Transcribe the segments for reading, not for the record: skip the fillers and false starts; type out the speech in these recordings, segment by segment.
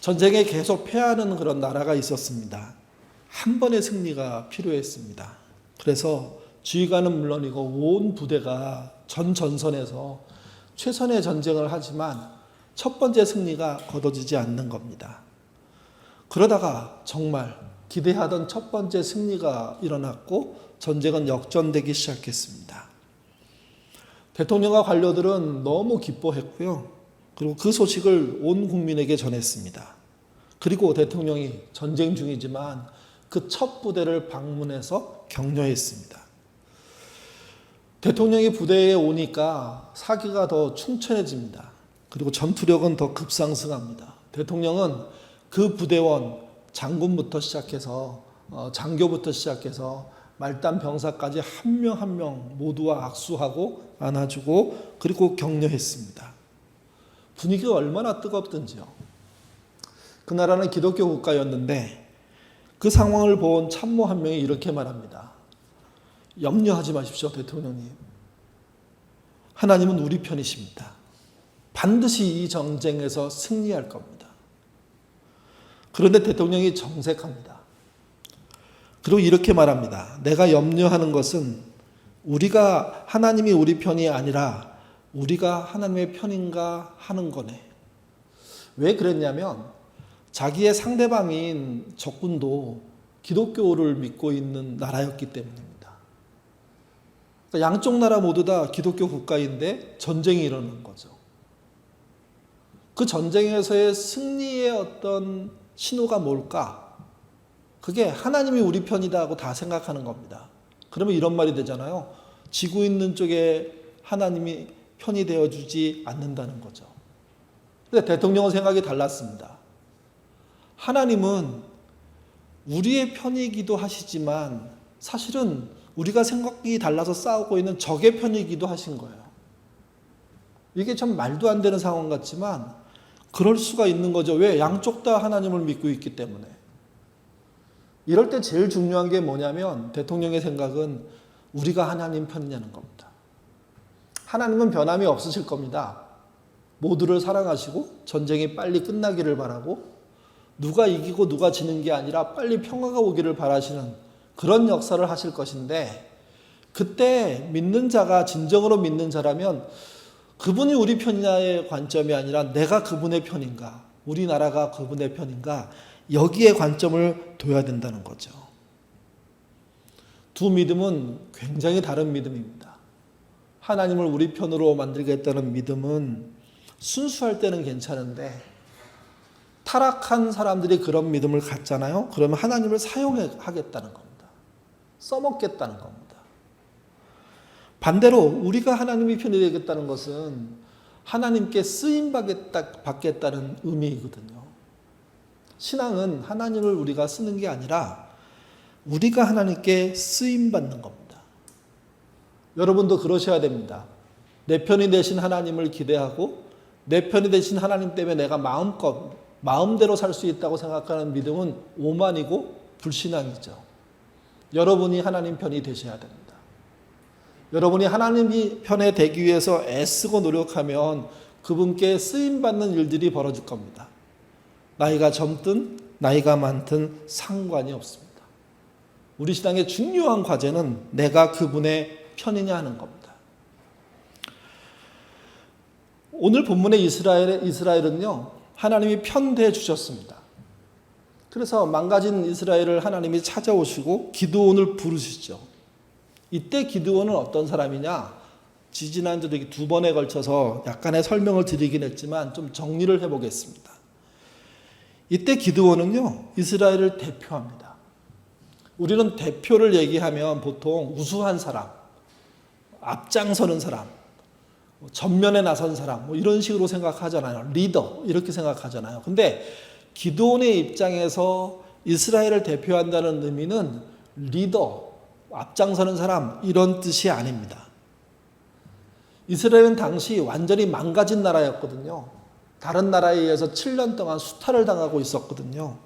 전쟁에 계속 패하는 그런 나라가 있었습니다. 한 번의 승리가 필요했습니다. 그래서 지휘관은 물론이고 온 부대가 전 전선에서 최선의 전쟁을 하지만 첫 번째 승리가 거둬지지 않는 겁니다. 그러다가 정말 기대하던 첫 번째 승리가 일어났고 전쟁은 역전되기 시작했습니다. 대통령과 관료들은 너무 기뻐했고요. 그리고 그 소식을 온 국민에게 전했습니다. 그리고 대통령이 전쟁 중이지만 그 첫 부대를 방문해서 격려했습니다. 대통령이 부대에 오니까 사기가 더 충천해집니다. 그리고 전투력은 더 급상승합니다. 대통령은 그 부대원, 장군부터 시작해서 장교부터 시작해서 말단 병사까지 한 명 한 명 모두와 악수하고 안아주고 그리고 격려했습니다. 분위기가 얼마나 뜨겁던지요. 그 나라는 기독교 국가였는데 그 상황을 본 참모 한 명이 이렇게 말합니다. 염려하지 마십시오, 대통령님. 하나님은 우리 편이십니다. 반드시 이 전쟁에서 승리할 겁니다. 그런데 대통령이 정색합니다. 그리고 이렇게 말합니다. 내가 염려하는 것은 우리가 하나님이 우리 편이 아니라 우리가 하나님의 편인가 하는 거네. 왜 그랬냐면 자기의 상대방인 적군도 기독교를 믿고 있는 나라였기 때문입니다. 그러니까 양쪽 나라 모두 다 기독교 국가인데 전쟁이 일어나는 거죠. 그 전쟁에서의 승리의 어떤 신호가 뭘까? 그게 하나님이 우리 편이다 하고 다 생각하는 겁니다. 그러면 이런 말이 되잖아요. 지고 있는 쪽에 하나님이 편이 되어주지 않는다는 거죠. 근데 대통령은 생각이 달랐습니다. 하나님은 우리의 편이기도 하시지만 사실은 우리가 생각이 달라서 싸우고 있는 적의 편이기도 하신 거예요. 이게 참 말도 안 되는 상황 같지만 그럴 수가 있는 거죠. 왜? 양쪽 다 하나님을 믿고 있기 때문에. 이럴 때 제일 중요한 게 뭐냐면 대통령의 생각은 우리가 하나님 편이냐는 겁니다. 하나님은 변함이 없으실 겁니다. 모두를 사랑하시고 전쟁이 빨리 끝나기를 바라고 누가 이기고 누가 지는 게 아니라 빨리 평화가 오기를 바라시는 그런 역사를 하실 것인데 그때 믿는 자가 진정으로 믿는 자라면 그분이 우리 편이냐의 관점이 아니라 내가 그분의 편인가, 우리나라가 그분의 편인가 여기에 관점을 둬야 된다는 거죠. 두 믿음은 굉장히 다른 믿음입니다. 하나님을 우리 편으로 만들겠다는 믿음은 순수할 때는 괜찮은데 타락한 사람들이 그런 믿음을 갖잖아요. 그러면 하나님을 사용하겠다는 겁니다. 써먹겠다는 겁니다. 반대로 우리가 하나님의 편이 되겠다는 것은 하나님께 쓰임받겠다는 의미이거든요. 신앙은 하나님을 우리가 쓰는 게 아니라 우리가 하나님께 쓰임받는 겁니다. 여러분도 그러셔야 됩니다. 내 편이 되신 하나님을 기대하고 내 편이 되신 하나님 때문에 내가 마음대로 살 수 있다고 생각하는 믿음은 오만이고 불신앙이죠. 여러분이 하나님 편이 되셔야 됩니다. 여러분이 하나님 편에 되기 위해서 애쓰고 노력하면 그분께 쓰임받는 일들이 벌어질 겁니다. 나이가 젊든 나이가 많든 상관이 없습니다. 우리 신앙의 중요한 과제는 내가 그분의 편이냐 하는 겁니다. 오늘 본문의 이스라엘은요, 하나님이 편대해 주셨습니다. 그래서 망가진 이스라엘을 하나님이 찾아오시고 기드온을 부르시죠. 이때 기드온은 어떤 사람이냐? 지지난주 두 번에 걸쳐서 약간의 설명을 드리긴 했지만 좀 정리를 해보겠습니다. 이때 기드온은요, 이스라엘을 대표합니다. 우리는 대표를 얘기하면 보통 우수한 사람, 앞장서는 사람, 전면에 나선 사람 이런 식으로 생각하잖아요. 리더 이렇게 생각하잖아요. 근데 기드온의 입장에서 이스라엘을 대표한다는 의미는 리더, 앞장서는 사람 이런 뜻이 아닙니다. 이스라엘은 당시 완전히 망가진 나라였거든요. 다른 나라에 의해서 7년 동안 수탈을 당하고 있었거든요.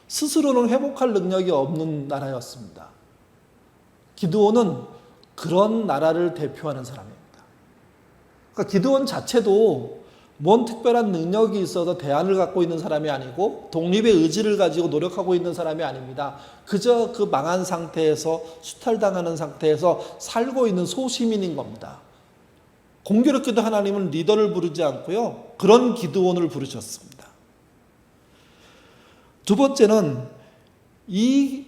스스로는 회복할 능력이 없는 나라였습니다. 기드온은 그런 나라를 대표하는 사람입니다. 그러니까 기드온 자체도 뭔 특별한 능력이 있어서 대안을 갖고 있는 사람이 아니고 독립의 의지를 가지고 노력하고 있는 사람이 아닙니다. 그저 그 망한 상태에서 수탈당하는 상태에서 살고 있는 소시민인 겁니다. 공교롭게도 하나님은 리더를 부르지 않고요, 그런 기드온을 부르셨습니다. 두 번째는 이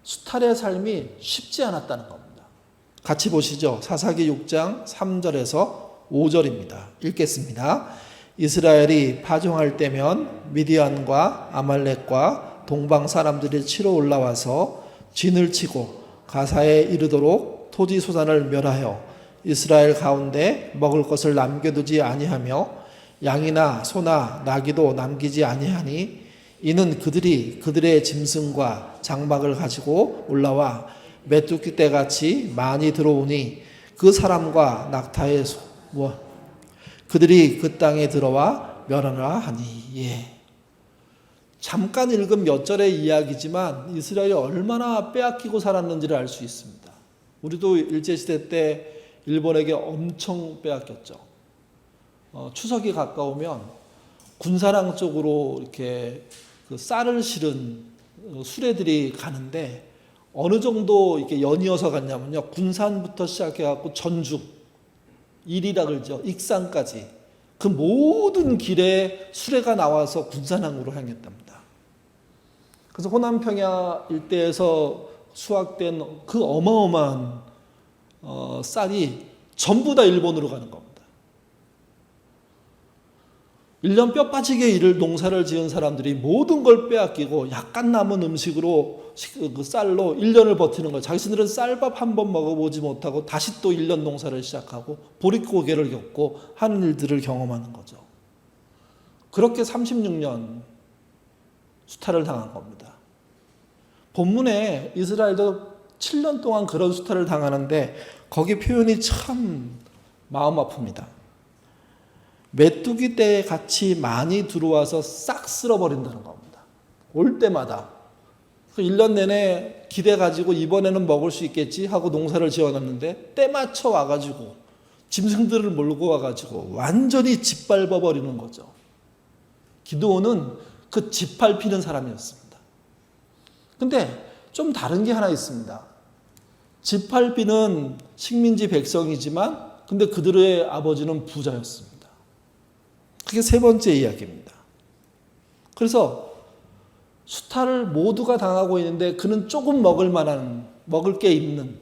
수탈의 삶이 쉽지 않았다는 겁니다. 같이 보시죠. 사사기 6장 3절에서 5절입니다. 읽겠습니다. 이스라엘이 파종할 때면 미디안과 아말렉과 동방 사람들이 치러 올라와서 진을 치고 가사에 이르도록 토지 소산을 멸하여 이스라엘 가운데 먹을 것을 남겨두지 아니하며 양이나 소나 나귀도 남기지 아니하니 이는 그들이 그들의 짐승과 장막을 가지고 올라와 메뚜기 떼같이 많이 들어오니 그 사람과 낙타의 그들이 그 땅에 들어와 멸하라 하니. 예. 잠깐 읽은 몇 절의 이야기지만 이스라엘이 얼마나 빼앗기고 살았는지를 알 수 있습니다. 우리도 일제시대 때 일본에게 엄청 빼앗겼죠. 추석이 가까우면 군사랑 쪽으로 이렇게 그 쌀을 실은 수레들이 가는데 어느 정도 이렇게 연이어서 갔냐면요, 군산부터 시작해갖고 전주, 일이라 그러죠, 익산까지 그 모든 길에 수레가 나와서 군산항으로 향했답니다. 그래서 호남평야 일대에서 수확된 그 어마어마한 쌀이 전부 다 일본으로 가는 겁니다. 1년 뼈 빠지게 일을 농사를 지은 사람들이 모든 걸 빼앗기고 약간 남은 음식으로 그 쌀로 1년을 버티는 거예요. 자기들은 쌀밥 한 번 먹어보지 못하고 다시 또 1년 농사를 시작하고 보릿고개를 겪고 하는 일들을 경험하는 거죠. 그렇게 36년 수탈을 당한 겁니다. 본문에 이스라엘도 7년 동안 그런 수탈을 당하는데 거기 표현이 참 마음 아픕니다. 메뚜기 떼 같이 많이 들어와서 싹 쓸어버린다는 겁니다. 올 때마다 1년 내내 기대 가지고 이번에는 먹을 수 있겠지 하고 농사를 지어놨는데 때 맞춰 와가지고 짐승들을 몰고 와가지고 완전히 짓밟아버리는 거죠. 기드온은 그 짓밟히는 사람이었습니다. 근데 좀 다른 게 하나 있습니다. 짓밟히는 식민지 백성이지만 근데 그들의 아버지는 부자였습니다. 그게 세 번째 이야기입니다. 그래서 수탈을 모두가 당하고 있는데 그는 조금 먹을 게 있는.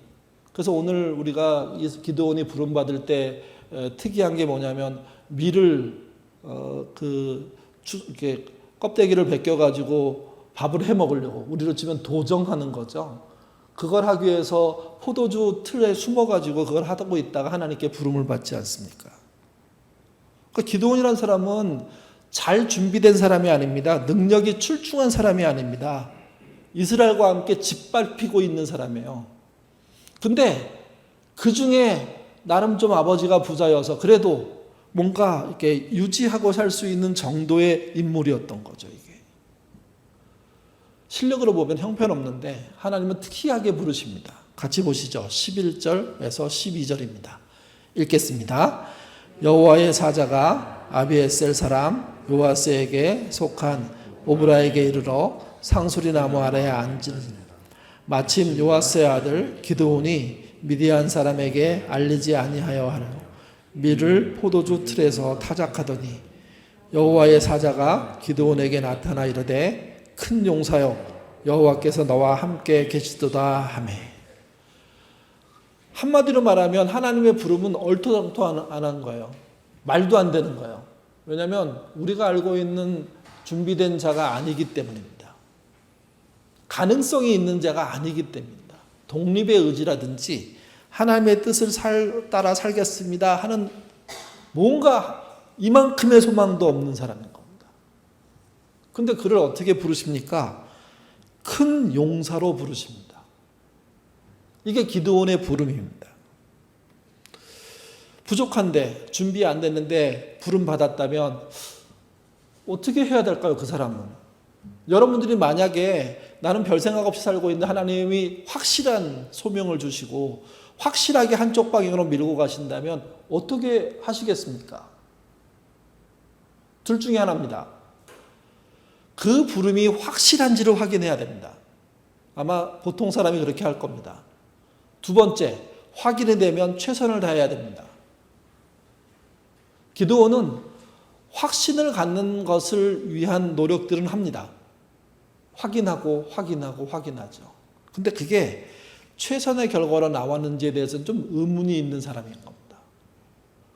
그래서 오늘 우리가 기드온이 부름받을 때 특이한 게 뭐냐면 밀을 이렇게 껍데기를 벗겨가지고 밥을 해 먹으려고, 우리로 치면 도정하는 거죠. 그걸 하기 위해서 포도주 틀에 숨어가지고 그걸 하고 있다가 하나님께 부름을 받지 않습니까? 그러니까 기드온이라는 사람은 잘 준비된 사람이 아닙니다. 능력이 출중한 사람이 아닙니다. 이스라엘과 함께 짓밟히고 있는 사람이에요. 근데 그 중에 나름 좀 아버지가 부자여서 그래도 뭔가 이렇게 유지하고 살 수 있는 정도의 인물이었던 거죠, 이게. 실력으로 보면 형편없는데 하나님은 특이하게 부르십니다. 같이 보시죠. 11절에서 12절입니다. 읽겠습니다. 여호와의 사자가 아비에셀 사람 요아스에게 속한 오브라에게 이르러 상수리 나무 아래에 앉으니 마침 요아스의 아들 기드온이 미디안 사람에게 알리지 아니하여 하려 밀을 포도주 틀에서 타작하더니 여호와의 사자가 기드온에게 나타나 이르되 큰 용사여 여호와께서 너와 함께 계시도다 하매. 한마디로 말하면 하나님의 부름은 얼토당토 안 한 거예요. 말도 안 되는 거예요. 왜냐하면 우리가 알고 있는 준비된 자가 아니기 때문입니다. 가능성이 있는 자가 아니기 때문입니다. 독립의 의지라든지 하나님의 뜻을 따라 살겠습니다 하는 뭔가 이만큼의 소망도 없는 사람인 겁니다. 근데 그를 어떻게 부르십니까? 큰 용사로 부르십니다. 이게 기드온의 부름입니다. 부족한데 준비 안 됐는데 부름 받았다면 어떻게 해야 될까요? 그 사람은. 여러분들이 만약에 나는 별 생각 없이 살고 있는데 하나님이 확실한 소명을 주시고 확실하게 한쪽 방향으로 밀고 가신다면 어떻게 하시겠습니까? 둘 중에 하나입니다. 그 부름이 확실한지를 확인해야 됩니다. 아마 보통 사람이 그렇게 할 겁니다. 두 번째, 확인이 되면 최선을 다해야 됩니다. 기드온은 확신을 갖는 것을 위한 노력들은 합니다. 확인하죠. 근데 그게 최선의 결과로 나왔는지에 대해서는 좀 의문이 있는 사람인 겁니다.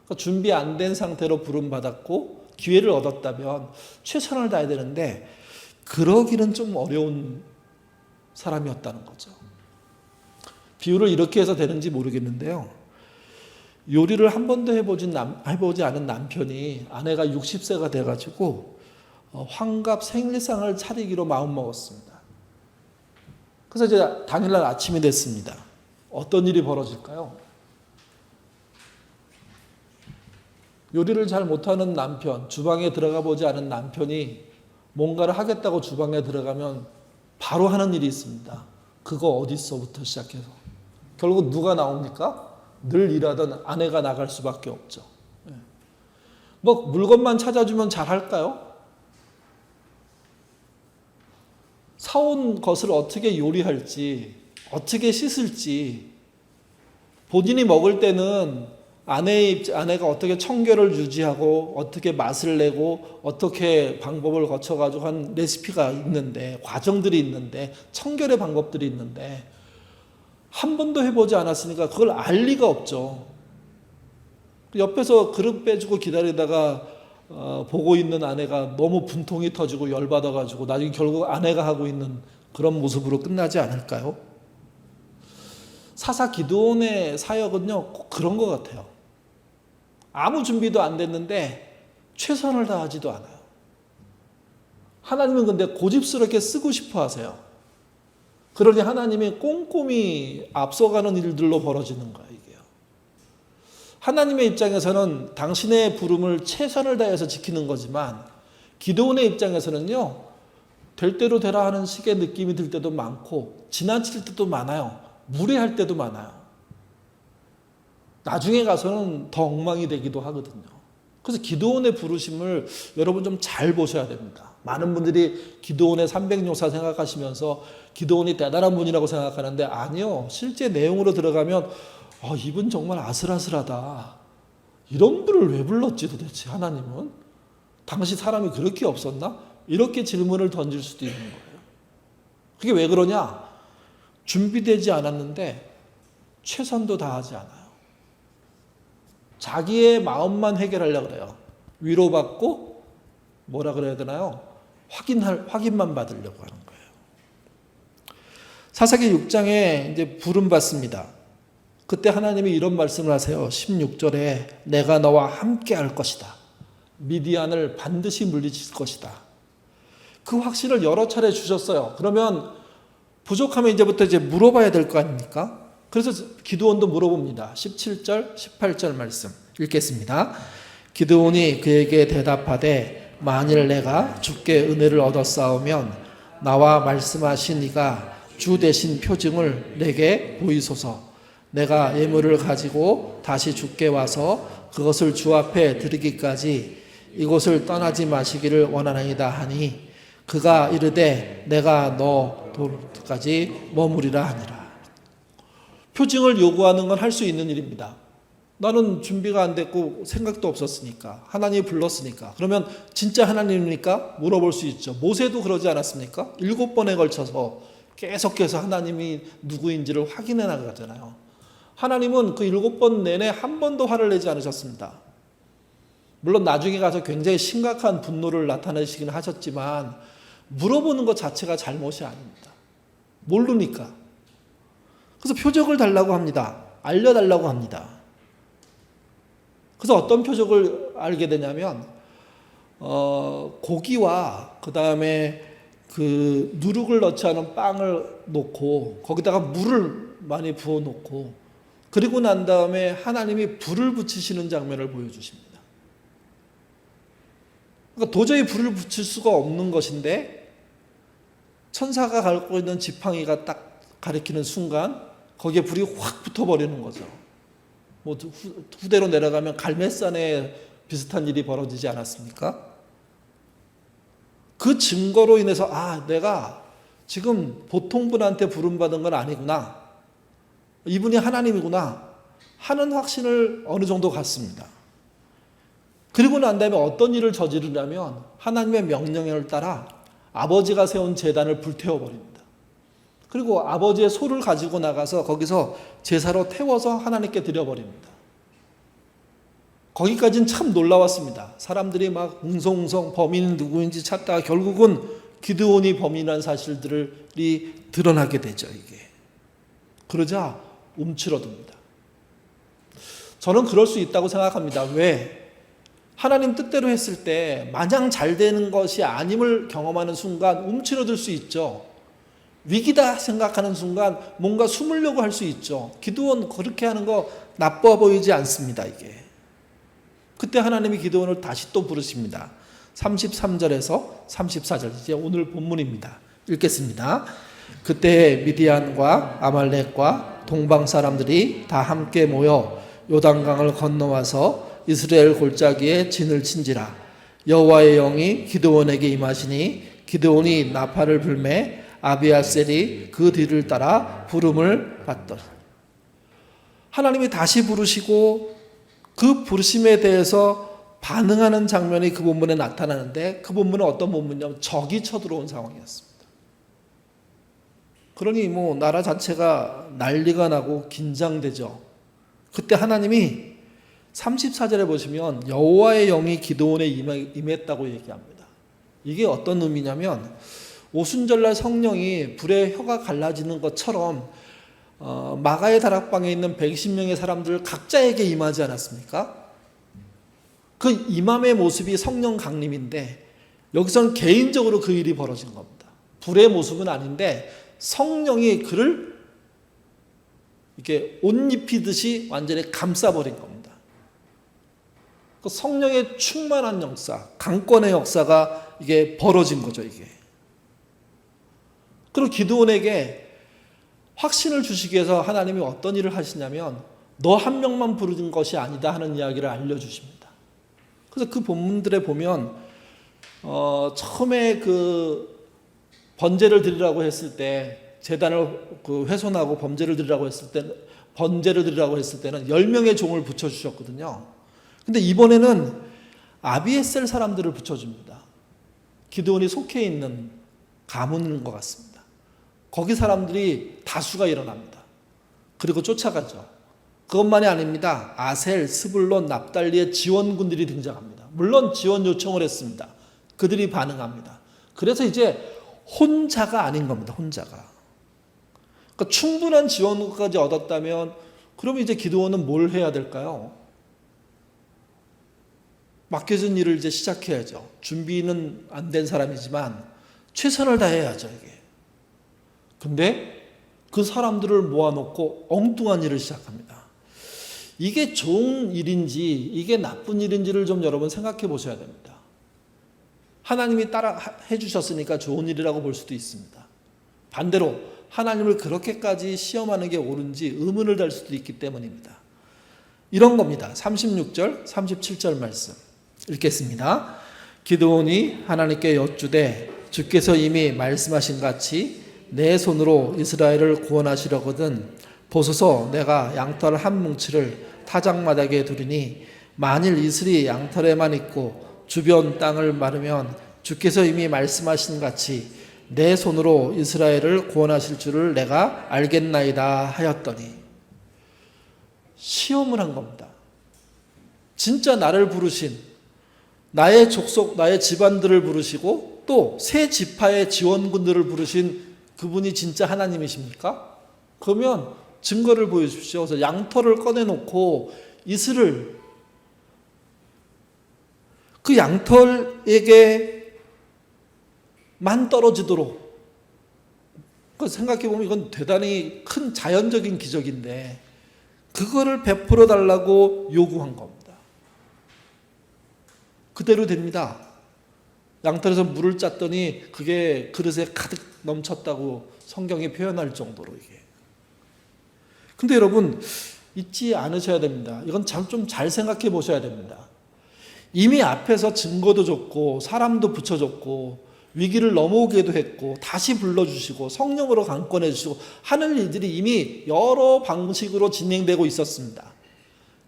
그러니까 준비 안 된 상태로 부름받았고 기회를 얻었다면 최선을 다해야 되는데 그러기는 좀 어려운 사람이었다는 거죠. 비유를 이렇게 해서 되는지 모르겠는데요. 요리를 한 번도 해보지 않은 남편이 아내가 60세가 돼가지고 환갑 생일상을 차리기로 마음먹었습니다. 그래서 이제 당일날 아침이 됐습니다. 어떤 일이 벌어질까요? 요리를 잘 못하는 남편, 주방에 들어가 보지 않은 남편이 뭔가를 하겠다고 주방에 들어가면 바로 하는 일이 있습니다. 그거 어딨어부터 시작해서 결국 누가 나옵니까? 늘 일하던 아내가 나갈 수밖에 없죠. 뭐 물건만 찾아주면 잘할까요? 사온 것을 어떻게 요리할지, 어떻게 씻을지, 본인이 먹을 때는 아내가 어떻게 청결을 유지하고 어떻게 맛을 내고 어떻게 방법을 거쳐가지고 한 레시피가 있는데, 과정들이 있는데, 청결의 방법들이 있는데 한 번도 해보지 않았으니까 그걸 알 리가 없죠. 옆에서 그릇 빼주고 기다리다가 보고 있는 아내가 너무 분통이 터지고 열받아가지고 나중에 결국 아내가 하고 있는 그런 모습으로 끝나지 않을까요? 사사 기드온의 사역은요 꼭 그런 것 같아요. 아무 준비도 안 됐는데 최선을 다하지도 않아요. 하나님은 근데 고집스럽게 쓰고 싶어 하세요. 그러니 하나님이 꼼꼼히 앞서가는 일들로 벌어지는 거예요. 이게요. 하나님의 입장에서는 당신의 부름을 최선을 다해서 지키는 거지만 기드온의 입장에서는요. 될 대로 되라 하는 식의 느낌이 들 때도 많고 지나칠 때도 많아요. 무례할 때도 많아요. 나중에 가서는 더 엉망이 되기도 하거든요. 그래서 기드온의 부르심을 여러분 좀 잘 보셔야 됩니다. 많은 분들이 기드온의 300용사 생각하시면서 기드온이 대단한 분이라고 생각하는데 아니요. 실제 내용으로 들어가면 이분 정말 아슬아슬하다. 이런 분을 왜 불렀지 도대체 하나님은? 당시 사람이 그렇게 없었나? 이렇게 질문을 던질 수도 있는 거예요. 그게 왜 그러냐? 준비되지 않았는데 최선도 다하지 않아요. 자기의 마음만 해결하려고 그래요. 위로받고 뭐라 그래야 되나요? 확인만 받으려고 하는 거예요. 사사기 6장에 이제 부름 받습니다. 그때 하나님이 이런 말씀을 하세요. 16절에 내가 너와 함께 할 것이다. 미디안을 반드시 물리칠 것이다. 그 확신을 여러 차례 주셨어요. 그러면 부족하면 이제부터 물어봐야 될 거 아닙니까? 그래서 기드온도 물어봅니다. 17절, 18절 말씀 읽겠습니다. 기드온이 그에게 대답하되 만일 내가 주께 은혜를 얻었사오면 나와 말씀하신 이가 주 대신 표징을 내게 보이소서. 내가 예물을 가지고 다시 주께 와서 그것을 주 앞에 드리기까지 이곳을 떠나지 마시기를 원하나이다 하니 그가 이르되 내가 너 도까지 머무리라 하니라. 표징을 요구하는 건 할 수 있는 일입니다. 나는 준비가 안 됐고 생각도 없었으니까 하나님이 불렀으니까 그러면 진짜 하나님입니까? 물어볼 수 있죠. 모세도 그러지 않았습니까? 7번에 걸쳐서 계속해서 하나님이 누구인지를 확인해 나가잖아요. 하나님은 그 7번 내내 한 번도 화를 내지 않으셨습니다. 물론 나중에 가서 굉장히 심각한 분노를 나타내시긴 하셨지만 물어보는 것 자체가 잘못이 아닙니다. 모르니까. 그래서 표적을 달라고 합니다. 알려달라고 합니다. 그래서 어떤 표적을 알게 되냐면 고기와 그 다음에 그 누룩을 넣지 않은 빵을 놓고 거기다가 물을 많이 부어 놓고 그리고 난 다음에 하나님이 불을 붙이시는 장면을 보여주십니다. 그러니까 도저히 불을 붙일 수가 없는 것인데 천사가 갖고 있는 지팡이가 딱 가리키는 순간 거기에 불이 확 붙어버리는 거죠. 뭐 후대로 내려가면 갈매산에 비슷한 일이 벌어지지 않았습니까? 그 증거로 인해서 내가 지금 보통 분한테 부름받은 건 아니구나. 이분이 하나님이구나 하는 확신을 어느 정도 갖습니다. 그리고 난 다음에 어떤 일을 저지르냐면 하나님의 명령을 따라 아버지가 세운 제단을 불태워버립니다. 그리고 아버지의 소를 가지고 나가서 거기서 제사로 태워서 하나님께 드려버립니다. 거기까지는 참 놀라웠습니다. 사람들이 막 웅성웅성 범인은 누구인지 찾다가 결국은 기드온이 범인이라는 사실들이 드러나게 되죠. 이게 그러자 움츠러듭니다. 저는 그럴 수 있다고 생각합니다. 왜? 하나님 뜻대로 했을 때 마냥 잘 되는 것이 아님을 경험하는 순간 움츠러들 수 있죠. 위기다 생각하는 순간 뭔가 숨으려고 할 수 있죠. 기드온 그렇게 하는 거 나빠 보이지 않습니다. 이게 그때 하나님이 기드온을 다시 또 부르십니다. 33절에서 34절 이제 오늘 본문입니다. 읽겠습니다. 그때 미디안과 아말렉과 동방 사람들이 다 함께 모여 요단강을 건너와서 이스라엘 골짜기에 진을 친지라. 여호와의 영이 기드온에게 임하시니 기드온이 나팔을 불매 아비아셀이 그 뒤를 따라 부름을 받더라. 하나님이 다시 부르시고 그 부르심에 대해서 반응하는 장면이 그 본문에 나타나는데 그 본문은 어떤 본문이냐면 적이 쳐들어온 상황이었습니다. 그러니 나라 자체가 난리가 나고 긴장되죠. 그때 하나님이 34절에 보시면 여호와의 영이 기드온에 임했다고 얘기합니다. 이게 어떤 의미냐면 오순절날 성령이 불에 혀가 갈라지는 것처럼 마가의 다락방에 있는 120명의 사람들 각자에게 임하지 않았습니까? 그 임함의 모습이 성령 강림인데 여기서는 개인적으로 그 일이 벌어진 겁니다. 불의 모습은 아닌데 성령이 그를 이렇게 옷 입히듯이 완전히 감싸버린 겁니다. 그 성령의 충만한 역사, 강권의 역사가 이게 벌어진 거죠. 이게. 그리고 기드온에게 확신을 주시기 위해서 하나님이 어떤 일을 하시냐면 너 한 명만 부르는 것이 아니다 하는 이야기를 알려주십니다. 그래서 그 본문들에 보면 처음에 그 번제를 드리라고 했을 때 제단을 훼손하고 번제를 드리라고 했을 때는 10명의 종을 붙여주셨거든요. 근데 이번에는 아비에셀 사람들을 붙여줍니다. 기드온이 속해 있는 가문인 것 같습니다. 거기 사람들이 다수가 일어납니다. 그리고 쫓아가죠. 그것만이 아닙니다. 아셀, 스불론, 납달리의 지원군들이 등장합니다. 물론 지원 요청을 했습니다. 그들이 반응합니다. 그래서 이제 혼자가 아닌 겁니다. 혼자가. 그러니까 충분한 지원까지 얻었다면 그러면 이제 기드온은 뭘 해야 될까요? 맡겨진 일을 이제 시작해야죠. 준비는 안 된 사람이지만 최선을 다해야죠. 이게. 근데 그 사람들을 모아놓고 엉뚱한 일을 시작합니다. 이게 좋은 일인지 이게 나쁜 일인지를 좀 여러분 생각해 보셔야 됩니다. 하나님이 따라 해주셨으니까 좋은 일이라고 볼 수도 있습니다. 반대로 하나님을 그렇게까지 시험하는 게 옳은지 의문을 달 수도 있기 때문입니다. 이런 겁니다. 36절, 37절 말씀 읽겠습니다. 기드온이 하나님께 여쭈되 주께서 이미 말씀하신 같이 내 손으로 이스라엘을 구원하시려거든 보소서 내가 양털 한 뭉치를 타작마당에 두리니 만일 이슬이 양털에만 있고 주변 땅을 마르면 주께서 이미 말씀하신 같이 내 손으로 이스라엘을 구원하실 줄을 내가 알겠나이다 하였더니 시험을 한 겁니다. 진짜 나를 부르신 나의 족속, 나의 집안들을 부르시고 또 새 지파의 지원군들을 부르신 그분이 진짜 하나님이십니까? 그러면 증거를 보여주십시오. 그래서 양털을 꺼내놓고 이슬을 그 양털에게만 떨어지도록 생각해보면 이건 대단히 큰 자연적인 기적인데 그거를 베풀어 달라고 요구한 겁니다. 그대로 됩니다. 양털에서 물을 짰더니 그게 그릇에 가득 넘쳤다고 성경이 표현할 정도로 이게. 근데 여러분 잊지 않으셔야 됩니다. 이건 좀 잘 생각해 보셔야 됩니다. 이미 앞에서 증거도 줬고 사람도 붙여줬고 위기를 넘어오기도 했고 다시 불러주시고 성령으로 강권해 주시고 하는 일들이 이미 여러 방식으로 진행되고 있었습니다.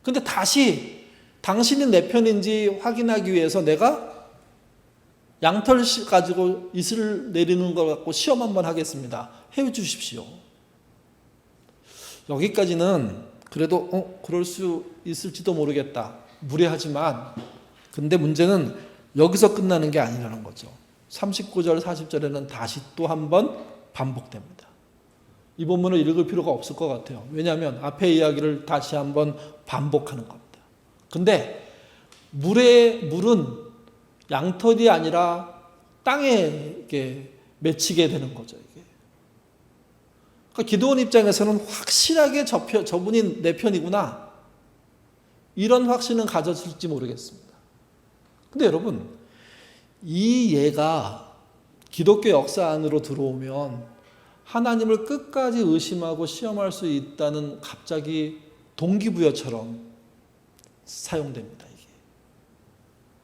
근데 다시 당신이 내 편인지 확인하기 위해서 내가 양털 가지고 이슬 내리는 걸 갖고 시험 한번 하겠습니다. 해 주십시오. 여기까지는 그래도 그럴 수 있을지도 모르겠다. 무례하지만 근데 문제는 여기서 끝나는 게 아니라는 거죠. 39절 40절에는 다시 또 한 번 반복됩니다. 이 본문을 읽을 필요가 없을 것 같아요. 왜냐하면 앞에 이야기를 다시 한번 반복하는 겁니다. 근데 물은 양털이 아니라 땅에 이렇게 맺히게 되는 거죠. 이게. 그러니까 기드온 입장에서는 확실하게 저분이 내 편이구나. 이런 확신은 가졌을지 모르겠습니다. 근데 여러분, 이 예가 기독교 역사 안으로 들어오면 하나님을 끝까지 의심하고 시험할 수 있다는 갑자기 동기부여처럼 사용됩니다. 이게.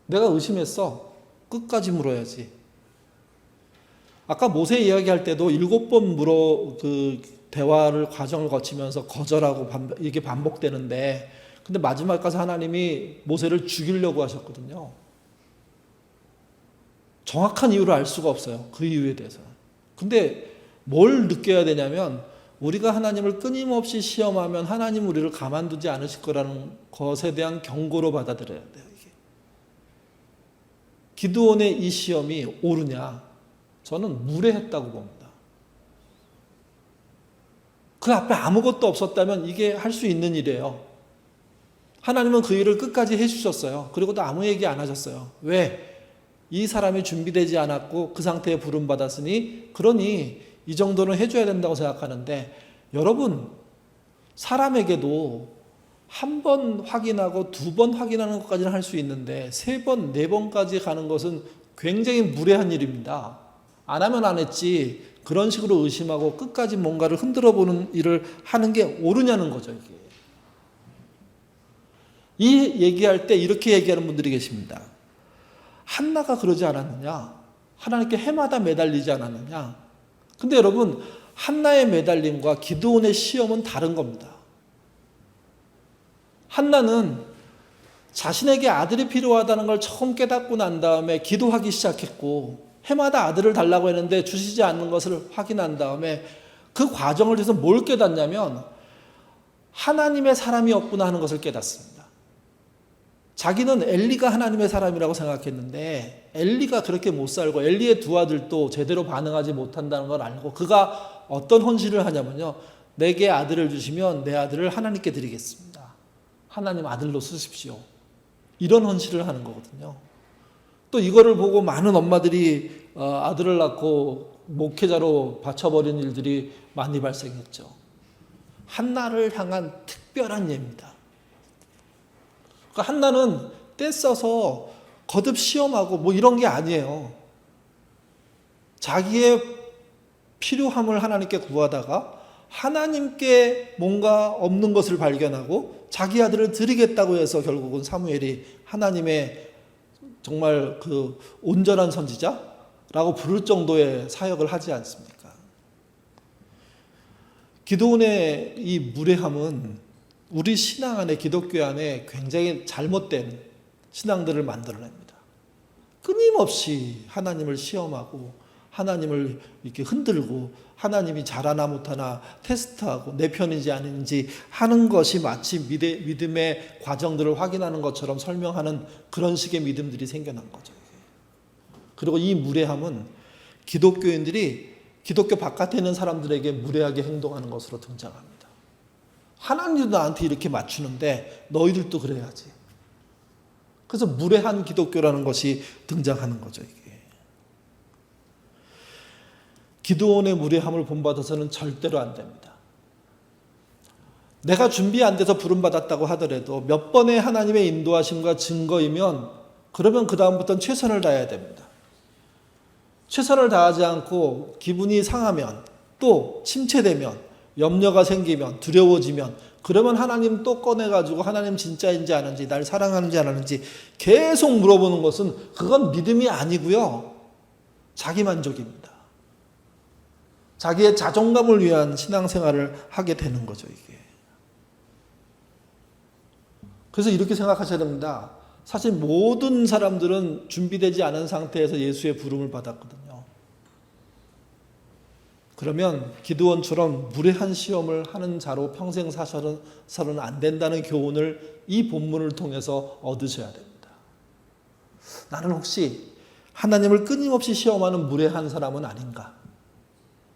내가 의심했어. 끝까지 물어야지. 아까 모세 이야기할 때도 7번 대화를 과정을 거치면서 거절하고 이게 반복되는데 근데 마지막 가서 하나님이 모세를 죽이려고 하셨거든요. 정확한 이유를 알 수가 없어요. 그 이유에 대해서는. 근데 뭘 느껴야 되냐면 우리가 하나님을 끊임없이 시험하면 하나님 우리를 가만두지 않으실 거라는 것에 대한 경고로 받아들여야 돼요. 이게. 기드온의 이 시험이 옳으냐? 저는 무례했다고 봅니다. 그 앞에 아무것도 없었다면 이게 할 수 있는 일이에요. 하나님은 그 일을 끝까지 해주셨어요. 그리고 또 아무 얘기 안 하셨어요. 왜? 이 사람이 준비되지 않았고 그 상태에 부름받았으니 그러니 이 정도는 해줘야 된다고 생각하는데 여러분 사람에게도 한 번 확인하고 2번 확인하는 것까지는 할 수 있는데 3번, 4번까지 가는 것은 굉장히 무례한 일입니다. 안 하면 안 했지 그런 식으로 의심하고 끝까지 뭔가를 흔들어 보는 일을 하는 게 옳으냐는 거죠. 이게. 이 얘기할 때 이렇게 얘기하는 분들이 계십니다. 한나가 그러지 않았느냐? 하나님께 해마다 매달리지 않았느냐? 근데 여러분 한나의 매달림과 기드온의 시험은 다른 겁니다. 한나는 자신에게 아들이 필요하다는 걸 처음 깨닫고 난 다음에 기도하기 시작했고 해마다 아들을 달라고 했는데 주시지 않는 것을 확인한 다음에 그 과정을 통해서 뭘 깨닫냐면 하나님의 사람이 없구나 하는 것을 깨닫습니다. 자기는 엘리가 하나님의 사람이라고 생각했는데 엘리가 그렇게 못 살고 엘리의 2 아들도 제대로 반응하지 못한다는 걸 알고 그가 어떤 헌신을 하냐면요. 내게 아들을 주시면 내 아들을 하나님께 드리겠습니다. 하나님 아들로 쓰십시오. 이런 헌신을 하는 거거든요. 또 이거를 보고 많은 엄마들이 아들을 낳고 목회자로 바쳐버린 일들이 많이 발생했죠. 한나를 향한 특별한 예입니다. 그러니까 한나는 떼써서 거듭 시험하고 뭐 이런 게 아니에요. 자기의 필요함을 하나님께 구하다가 하나님께 뭔가 없는 것을 발견하고 자기 아들을 드리겠다고 해서 결국은 사무엘이 하나님의 정말 그 온전한 선지자라고 부를 정도의 사역을 하지 않습니까? 기드온의 이 무례함은 우리 신앙 안에 기독교 안에 굉장히 잘못된 신앙들을 만들어냅니다. 끊임없이 하나님을 시험하고 하나님을 이렇게 흔들고 하나님이 잘하나 못하나 테스트하고 내 편인지 아닌지 하는 것이 마치 믿음의 과정들을 확인하는 것처럼 설명하는 그런 식의 믿음들이 생겨난 거죠. 그리고 이 무례함은 기독교인들이 기독교 바깥에 있는 사람들에게 무례하게 행동하는 것으로 등장합니다. 하나님도 나한테 이렇게 맞추는데 너희들도 그래야지. 그래서 무례한 기독교라는 것이 등장하는 거죠. 이게. 기드온의 무례함을 본받아서는 절대로 안 됩니다. 내가 준비 안 돼서 부름받았다고 하더라도 몇 번의 하나님의 인도하심과 증거이면 그러면 그 다음부터는 최선을 다해야 됩니다. 최선을 다하지 않고 기분이 상하면 또 침체되면 염려가 생기면 두려워지면 그러면 하나님 또 꺼내가지고 하나님 진짜인지 아닌지 날 사랑하는지 안 하는지 계속 물어보는 것은 그건 믿음이 아니고요. 자기 만족입니다. 자기의 자존감을 위한 신앙생활을 하게 되는 거죠, 이게. 그래서 이렇게 생각하셔야 됩니다. 사실 모든 사람들은 준비되지 않은 상태에서 예수의 부름을 받았거든요. 그러면 기드온처럼 무례한 시험을 하는 자로 평생 사셔서는 안 된다는 교훈을 이 본문을 통해서 얻으셔야 됩니다. 나는 혹시 하나님을 끊임없이 시험하는 무례한 사람은 아닌가?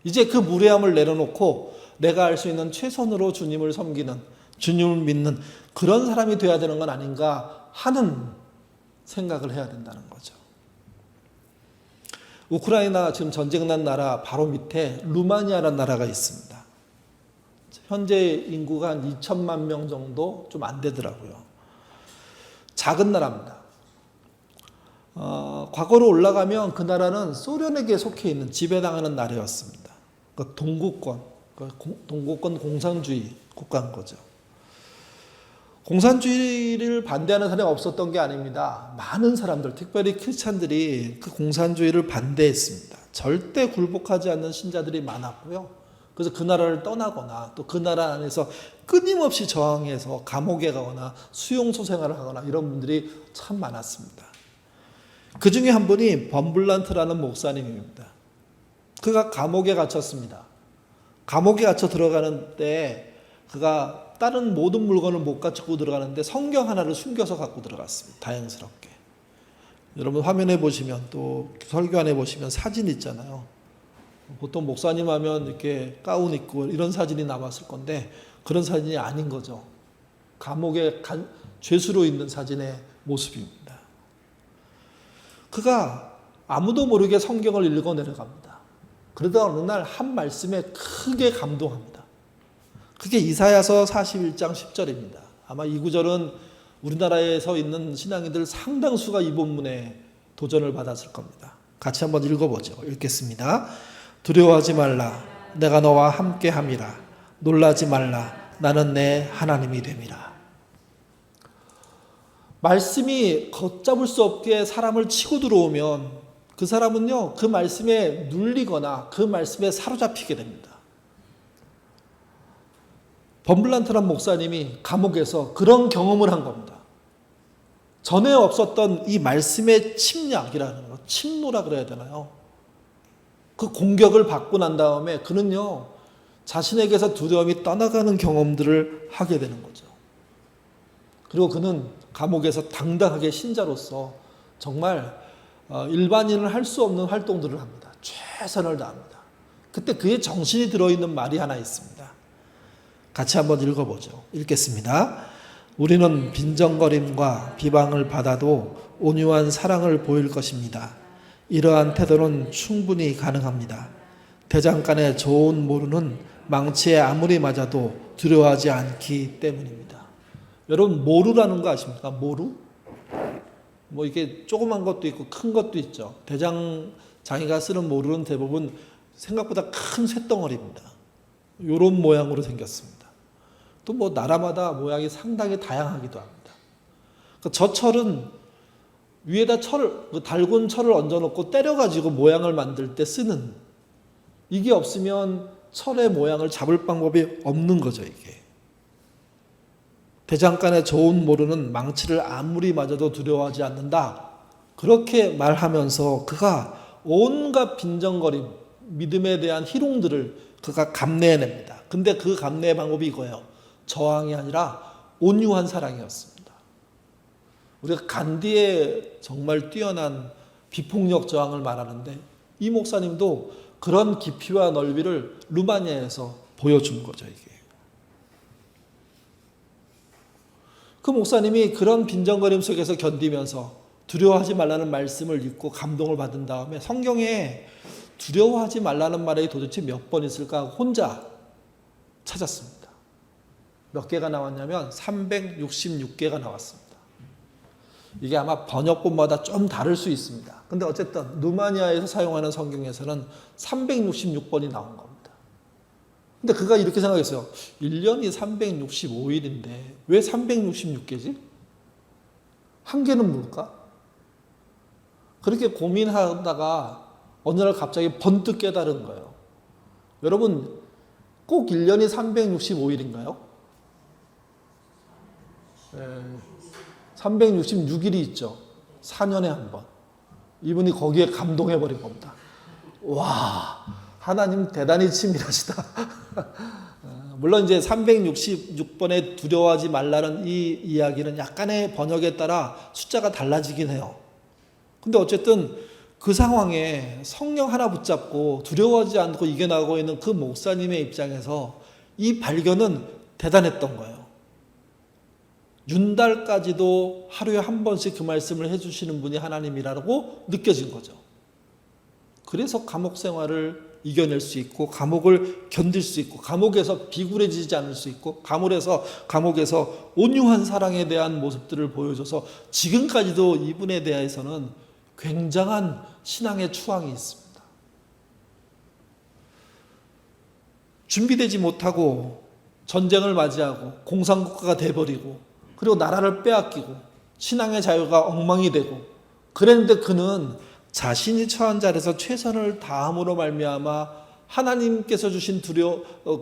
이제 그 무례함을 내려놓고 내가 할 수 있는 최선으로 주님을 섬기는, 주님을 믿는 그런 사람이 되어야 되는 건 아닌가 하는 생각을 해야 된다는 거죠. 우크라이나 지금 전쟁난 나라 바로 밑에 루마니아라는 나라가 있습니다. 현재 인구가 한 2천만 명 정도 좀 안 되더라고요. 작은 나라입니다. 과거로 올라가면 그 나라는 소련에게 속해 있는 지배당하는 나라였습니다. 그러니까 동구권 공산주의 국가인 거죠. 공산주의를 반대하는 사람이 없었던 게 아닙니다. 많은 사람들, 특별히 크리스찬들이 그 공산주의를 반대했습니다. 절대 굴복하지 않는 신자들이 많았고요. 그래서 그 나라를 떠나거나 또 그 나라 안에서 끊임없이 저항해서 감옥에 가거나 수용소 생활을 하거나 이런 분들이 참 많았습니다. 그 중에 한 분이 범블란트라는 목사님입니다. 그가 감옥에 갇혔습니다. 감옥에 갇혀 들어가는 때 그가 다른 모든 물건을 못 가지고 들어가는데 성경 하나를 숨겨서 갖고 들어갔습니다. 다행스럽게. 여러분 화면에 보시면 또 설교안에 보시면 사진 있잖아요. 보통 목사님 하면 이렇게 가운 입고 이런 사진이 남았을 건데 그런 사진이 아닌 거죠. 감옥에 죄수로 있는 사진의 모습입니다. 그가 아무도 모르게 성경을 읽어 내려갑니다. 그러다 어느 날 한 말씀에 크게 감동합니다. 그게 이사야서 41장 10절입니다. 아마 이 구절은 우리나라에서 있는 신앙인들 상당수가 이 본문에 도전을 받았을 겁니다. 같이 한번 읽어보죠. 읽겠습니다. 두려워하지 말라. 내가 너와 함께함이라. 놀라지 말라. 나는 내 하나님이 됨이라. 말씀이 걷잡을 수 없게 사람을 치고 들어오면 그 사람은요, 그 말씀에 눌리거나 그 말씀에 사로잡히게 됩니다. 범블란트란 목사님이 감옥에서 그런 경험을 한 겁니다. 전에 없었던 이 말씀의 침략이라는 거, 침노라 그래야 되나요? 그 공격을 받고 난 다음에 그는요, 자신에게서 두려움이 떠나가는 경험들을 하게 되는 거죠. 그리고 그는 감옥에서 당당하게 신자로서 정말 일반인은 할 수 없는 활동들을 합니다. 최선을 다합니다. 그때 그의 정신이 들어있는 말이 하나 있습니다. 같이 한번 읽어보죠. 읽겠습니다. 우리는 빈정거림과 비방을 받아도 온유한 사랑을 보일 것입니다. 이러한 태도는 충분히 가능합니다. 대장간의 좋은 모루는 망치에 아무리 맞아도 두려워하지 않기 때문입니다. 여러분 모루라는 거 아십니까? 모루? 뭐 이게 조그만 것도 있고 큰 것도 있죠. 대장장이가 쓰는 모루는 대부분 생각보다 큰 쇳덩어리입니다. 이런 모양으로 생겼습니다. 또 뭐 나라마다 모양이 상당히 다양하기도 합니다. 그러니까 저 철은 위에다 달군 철을 얹어놓고 때려가지고 모양을 만들 때 쓰는, 이게 없으면 철의 모양을 잡을 방법이 없는 거죠, 이게. 대장간의 좋은 모루는 망치를 아무리 맞아도 두려워하지 않는다. 그렇게 말하면서 그가 온갖 빈정거림, 믿음에 대한 희롱들을 그가 감내해냅니다. 근데 그 감내의 방법이 이거예요. 저항이 아니라 온유한 사랑이었습니다. 우리가 간디의 정말 뛰어난 비폭력 저항을 말하는데 이 목사님도 그런 깊이와 넓이를 루마니아에서 보여준 거죠, 이게. 그 목사님이 그런 빈정거림 속에서 견디면서 두려워하지 말라는 말씀을 읽고 감동을 받은 다음에 성경에 두려워하지 말라는 말이 도대체 몇 번 있을까 혼자 찾았습니다. 몇 개가 나왔냐면 366개가 나왔습니다. 이게 아마 번역본마다 좀 다를 수 있습니다. 근데 어쨌든 루마니아에서 사용하는 성경에서는 366번이 나온 겁니다. 근데 그가 이렇게 생각했어요. 1년이 365일인데 왜 366개지? 한 개는 뭘까? 그렇게 고민하다가 어느 날 갑자기 번뜩 깨달은 거예요. 여러분, 꼭 1년이 365일인가요? 366일이 있죠. 4년에 한 번. 이분이 거기에 감동해버린 겁니다. 와, 하나님 대단히 치밀하시다. 물론 이제 366번에 두려워하지 말라는 이 이야기는 약간의 번역에 따라 숫자가 달라지긴 해요. 근데 어쨌든 그 상황에 성령 하나 붙잡고 두려워하지 않고 이겨나가고 있는 그 목사님의 입장에서 이 발견은 대단했던 거예요. 윤달까지도 하루에 한 번씩 그 말씀을 해주시는 분이 하나님이라고 느껴진 거죠. 그래서 감옥 생활을 이겨낼 수 있고 감옥을 견딜 수 있고 감옥에서 비굴해지지 않을 수 있고 감옥에서 온유한 사랑에 대한 모습들을 보여줘서 지금까지도 이분에 대해서는 굉장한 신앙의 추앙이 있습니다. 준비되지 못하고 전쟁을 맞이하고 공산국가가 돼버리고 그리고 나라를 빼앗기고 신앙의 자유가 엉망이 되고 그랬는데 그는 자신이 처한 자리에서 최선을 다함으로 말미암아 하나님께서 주신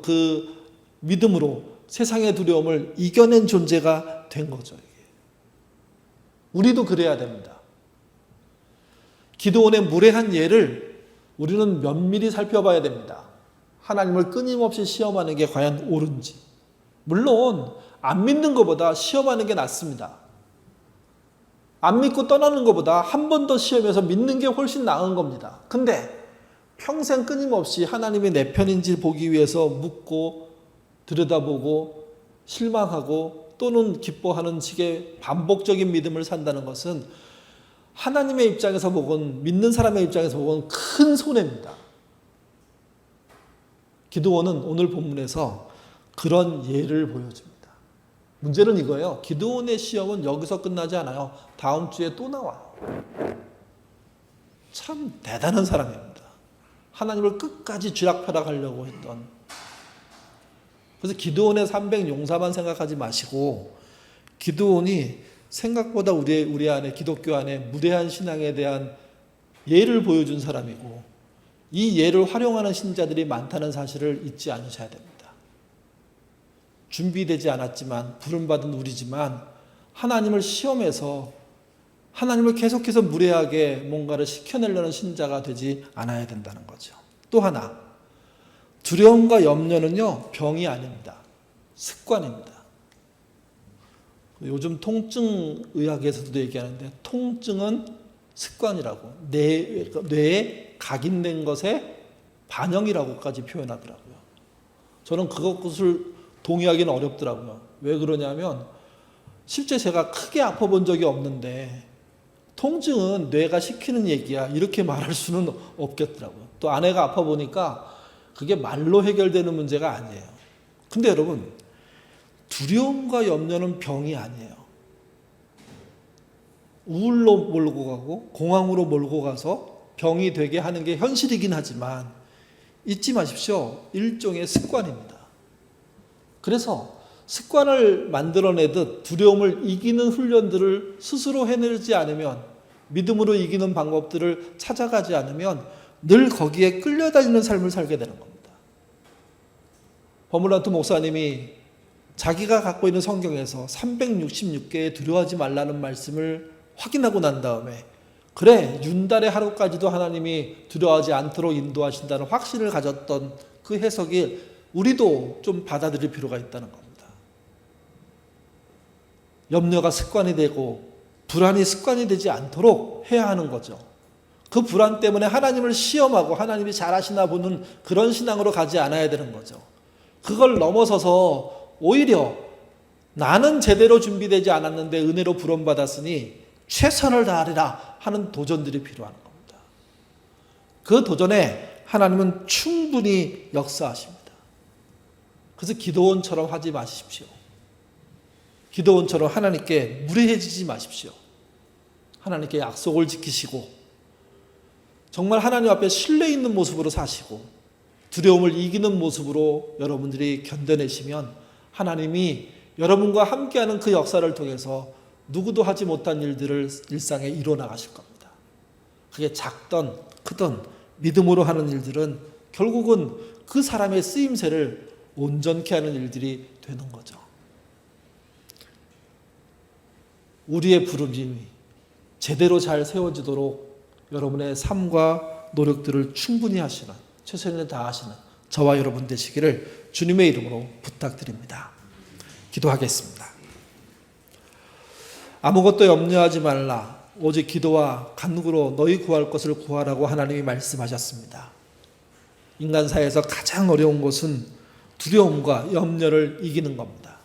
그 믿음으로 세상의 두려움을 이겨낸 존재가 된 거죠. 이게. 우리도 그래야 됩니다. 기드온의 무례한 예를 우리는 면밀히 살펴봐야 됩니다. 하나님을 끊임없이 시험하는 게 과연 옳은지. 물론 안 믿는 것보다 시험하는 게 낫습니다. 안 믿고 떠나는 것보다 한 번 더 시험해서 믿는 게 훨씬 나은 겁니다. 근데 평생 끊임없이 하나님이 내 편인지 보기 위해서 묻고 들여다보고 실망하고 또는 기뻐하는 식의 반복적인 믿음을 산다는 것은 하나님의 입장에서 보건 믿는 사람의 입장에서 보건 큰 손해입니다. 기드온은 오늘 본문에서 그런 예를 보여줍니다. 문제는 이거예요. 기드온의 시험은 여기서 끝나지 않아요. 다음 주에 또 나와요. 참 대단한 사람입니다. 하나님을 끝까지 쥐락펴락하려고 했던. 그래서 기드온의 300용사만 생각하지 마시고 기드온이 생각보다 우리 안에 기독교 안에 무례한 신앙에 대한 예를 보여준 사람이고 이 예를 활용하는 신자들이 많다는 사실을 잊지 않으셔야 됩니다. 준비되지 않았지만 부름받은 우리지만 하나님을 시험해서 하나님을 계속해서 무례하게 뭔가를 시켜내려는 신자가 되지 않아야 된다는 거죠. 또 하나, 두려움과 염려는요, 병이 아닙니다. 습관입니다. 요즘 통증의학에서도 얘기하는데 통증은 습관이라고 뇌에 각인된 것의 반영이라고까지 표현하더라고요. 저는 그것을 동의하기는 어렵더라고요. 왜 그러냐면 실제 제가 크게 아파본 적이 없는데 통증은 뇌가 시키는 얘기야 이렇게 말할 수는 없겠더라고요. 또 아내가 아파 보니까 그게 말로 해결되는 문제가 아니에요. 근데 여러분 두려움과 염려는 병이 아니에요. 우울로 몰고 가고 공황으로 몰고 가서 병이 되게 하는 게 현실이긴 하지만 잊지 마십시오. 일종의 습관입니다. 그래서 습관을 만들어내듯 두려움을 이기는 훈련들을 스스로 해내지 않으면 믿음으로 이기는 방법들을 찾아가지 않으면 늘 거기에 끌려다니는 삶을 살게 되는 겁니다. 버물란트 목사님이 자기가 갖고 있는 성경에서 366개의 두려워하지 말라는 말씀을 확인하고 난 다음에 그래 윤달의 하루까지도 하나님이 두려워하지 않도록 인도하신다는 확신을 가졌던 그 해석이 우리도 좀 받아들일 필요가 있다는 겁니다. 염려가 습관이 되고 불안이 습관이 되지 않도록 해야 하는 거죠. 그 불안 때문에 하나님을 시험하고 하나님이 잘하시나 보는 그런 신앙으로 가지 않아야 되는 거죠. 그걸 넘어서서 오히려 나는 제대로 준비되지 않았는데 은혜로 부름받았으니 최선을 다하리라 하는 도전들이 필요한 겁니다. 그 도전에 하나님은 충분히 역사하십니다. 그래서 기드온처럼 하지 마십시오. 기드온처럼 하나님께 무례해지지 마십시오. 하나님께 약속을 지키시고 정말 하나님 앞에 신뢰 있는 모습으로 사시고 두려움을 이기는 모습으로 여러분들이 견뎌내시면 하나님이 여러분과 함께하는 그 역사를 통해서 누구도 하지 못한 일들을 일상에 이뤄나가실 겁니다. 그게 작든 크든 믿음으로 하는 일들은 결국은 그 사람의 쓰임새를 온전케 하는 일들이 되는 거죠. 우리의 부름이 제대로 잘 세워지도록 여러분의 삶과 노력들을 충분히 하시는, 최선을 다하시는 저와 여러분 되시기를 주님의 이름으로 부탁드립니다. 기도하겠습니다. 아무것도 염려하지 말라. 오직 기도와 간구로 너희 구할 것을 구하라고 하나님이 말씀하셨습니다. 인간사에서 가장 어려운 것은 두려움과 염려를 이기는 겁니다.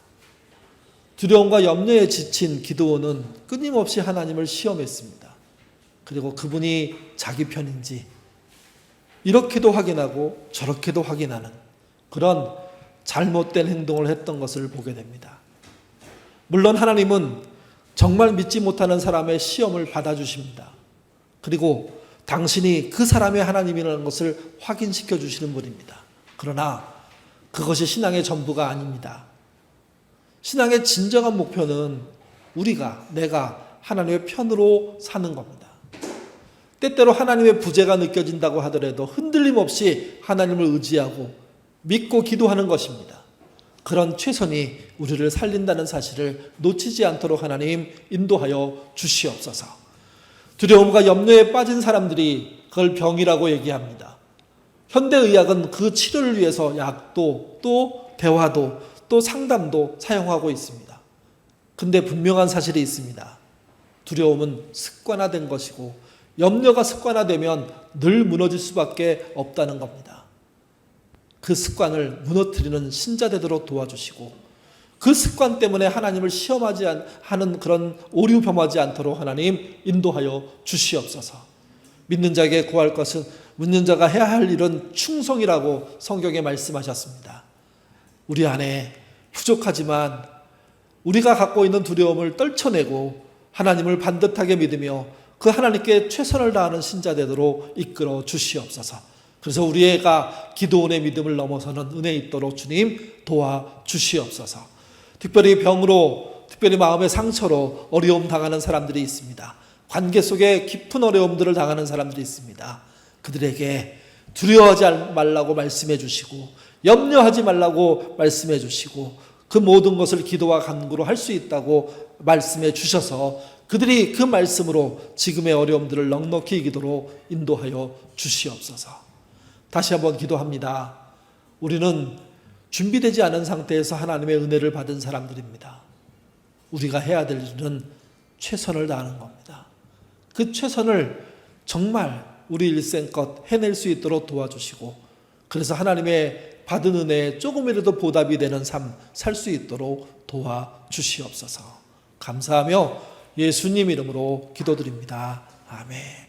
두려움과 염려에 지친 기드온은 끊임없이 하나님을 시험했습니다. 그리고 그분이 자기 편인지 이렇게도 확인하고 저렇게도 확인하는 그런 잘못된 행동을 했던 것을 보게 됩니다. 물론 하나님은 정말 믿지 못하는 사람의 시험을 받아주십니다. 그리고 당신이 그 사람의 하나님이라는 것을 확인시켜 주시는 분입니다. 그러나 그것이 신앙의 전부가 아닙니다. 신앙의 진정한 목표는 내가 하나님의 편으로 사는 겁니다. 때때로 하나님의 부재가 느껴진다고 하더라도 흔들림 없이 하나님을 의지하고 믿고 기도하는 것입니다. 그런 최선이 우리를 살린다는 사실을 놓치지 않도록 하나님 인도하여 주시옵소서. 두려움과 염려에 빠진 사람들이 그걸 병이라고 얘기합니다. 현대의학은 그 치료를 위해서 약도 또 대화도 또 상담도 사용하고 있습니다. 근데 분명한 사실이 있습니다. 두려움은 습관화된 것이고 염려가 습관화되면 늘 무너질 수밖에 없다는 겁니다. 그 습관을 무너뜨리는 신자 되도록 도와주시고 그 습관 때문에 하나님을 시험하지 하는 그런 오류 범하지 않도록 하나님 인도하여 주시옵소서. 믿는 자에게 구할 것은 믿는 자가 해야 할 일은 충성이라고 성경에 말씀하셨습니다. 우리 안에 부족하지만 우리가 갖고 있는 두려움을 떨쳐내고 하나님을 반듯하게 믿으며 그 하나님께 최선을 다하는 신자 되도록 이끌어 주시옵소서. 그래서 우리가 기도원의 믿음을 넘어서는 은혜 있도록 주님 도와주시옵소서. 특별히 병으로, 특별히 마음의 상처로 어려움 당하는 사람들이 있습니다. 관계 속에 깊은 어려움들을 당하는 사람들이 있습니다. 그들에게 두려워하지 말라고 말씀해 주시고 염려하지 말라고 말씀해 주시고 그 모든 것을 기도와 간구로 할 수 있다고 말씀해 주셔서 그들이 그 말씀으로 지금의 어려움들을 넉넉히 이기도록 인도하여 주시옵소서. 다시 한번 기도합니다. 우리는 준비되지 않은 상태에서 하나님의 은혜를 받은 사람들입니다. 우리가 해야 될 일은 최선을 다하는 겁니다. 그 최선을 정말 우리 일생껏 해낼 수 있도록 도와주시고 그래서 하나님의 받은 은혜에 조금이라도 보답이 되는 삶 살 수 있도록 도와주시옵소서. 감사하며 예수님 이름으로 기도드립니다. 아멘.